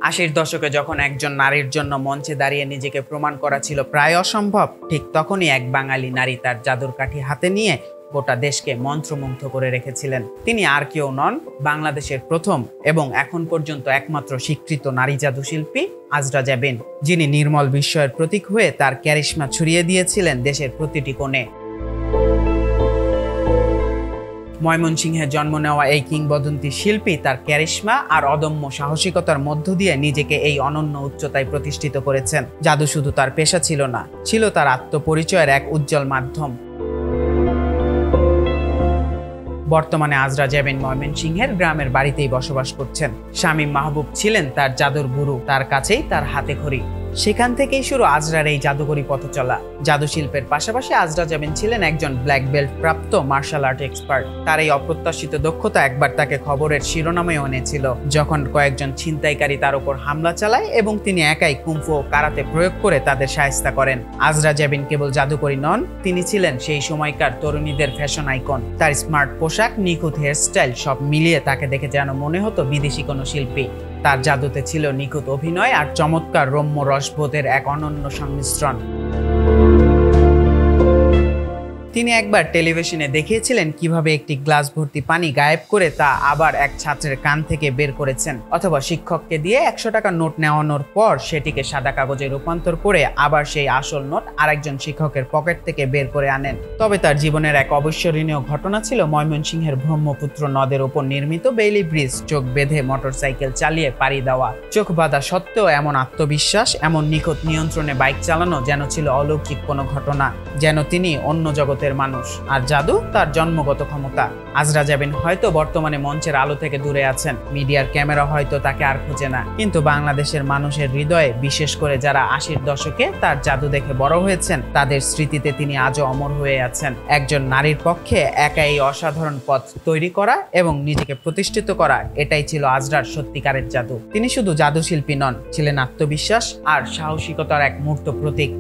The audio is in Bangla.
80-র দশকে যখন একজন নারীর জন্য মঞ্চে দাঁড়িয়ে নিজেকে প্রমাণ করা ছিল প্রায় অসম্ভব, ঠিক তখনই এক বাঙালি নারী তার জাদুর কাঠি হাতে নিয়ে গোটা দেশকে মন্ত্রমুগ্ধ করে রেখেছিলেন। তিনি আর কেউ নন, বাংলাদেশের প্রথম এবং এখন পর্যন্ত একমাত্র স্বীকৃত নারী জাদুশিল্পী আজরা জাবিন, যিনি নির্মল বিস্ময়ের প্রতীক হয়ে তার ক্যারিশমা ছড়িয়ে দিয়েছিলেন দেশের প্রতিটি কোণে। ময়মনসিংহে জন্ম নেওয়া এই কিংবদন্তি শিল্পী তার ক্যারিশমা আর অদম্য সাহসিকতার মধ্য দিয়ে নিজেকে এই অনন্য উচ্চতায় প্রতিষ্ঠিত করেছেন। জাদু শুধু তার পেশা ছিল না, ছিল তার আত্মপরিচয়ের এক উজ্জ্বল মাধ্যম। বর্তমানে আজরা জাবিন ময়মনসিংহের গ্রামের বাড়িতেই বসবাস করছেন। শামীম মাহবুব ছিলেন তার জাদুর গুরু, তার কাছেই তার হাতে খড়ি। সেখান থেকেই শুরু আজরার এই জাদুকরি পথ চলা। জাদু শিল্পের পাশাপাশি আজরা জাবিন ছিলেন একজন ব্ল্যাক বেল্ট প্রাপ্ত মার্শাল আর্ট এক্সপার্ট। তার এই অপ্রত্যাশিত দক্ষতা একবার তাকে খবরের শিরোনামেও এনেছিল, যখন কয়েকজন ছিনতাইকারী তার উপর হামলা চালায় এবং তিনি একাই কুংফু ও কারাতে প্রয়োগ করে তাদের শায়েস্তা করেন। আজরা জাবিন কেবল জাদুকরি নন, তিনি ছিলেন সেই সময়কার তরুণীদের ফ্যাশন আইকন। তার স্মার্ট পোশাক, নিখুঁত হেয়ারস্টাইল সব মিলিয়ে তাকে দেখে যেন মনে হতো বিদেশি কোনো শিল্পী। তার জাদুতে ছিল নিখুঁত অভিনয় আর চমৎকার রম্য রসবোধের এক অনন্য সংমিশ্রণ। তিনি একবার টেলিভিশনে দেখিয়েছিলেন কিভাবে একটি গ্লাস ভর্তি পানি গায়েব করে তা আবার এক ছাত্রের কান থেকে বের করেছেন, অথবা শিক্ষককে দিয়ে 100 টাকার নোট নেওয়ানোর পর সেটিকে সাদা কাগজে রূপান্তর করে আবার সেই আসল নোট আরেকজন শিক্ষকের পকেট থেকে বের করে আনেন। তবে তার জীবনের এক অবিস্মরণীয় ঘটনা ছিল ময়মনসিংহের ব্রহ্মপুত্র নদের উপর নির্মিত বেইলি ব্রিজ চোখ বেঁধে মোটরসাইকেল চালিয়ে পাড়ি দেওয়া। চোখ বাঁধা সত্ত্বেও এমন আত্মবিশ্বাস, এমন নিখুঁত নিয়ন্ত্রণে বাইক চালানো যেন ছিল অলৌকিক কোনো ঘটনা, যেন তিনি অন্য জগতের মানুষ। আর জাদু তার জন্মগত ক্ষমতা। আজরা জাবিন হয়তো বর্তমানে মঞ্চের আলো থেকে দূরে আছেন, মিডিয়ার ক্যামেরা হয়তো তাকে আর খুঁজে না, কিন্তু বাংলাদেশের মানুষের হৃদয়ে, বিশেষ করে যারা 80-র দশকে তার জাদু দেখে বড় হয়েছেন, তাদের স্মৃতিতে তিনি আজও অমর হয়ে আছেন। একজন নারীর পক্ষে একা এই অসাধারণ পথ তৈরি করা এবং নিজেকে প্রতিষ্ঠিত করা, এটাই ছিল আজরার সত্যিকারের জাদু। তিনি শুধু জাদু শিল্পী নন, ছিলেন আত্মবিশ্বাস আর সাহসিকতার এক মূর্ত প্রতীক।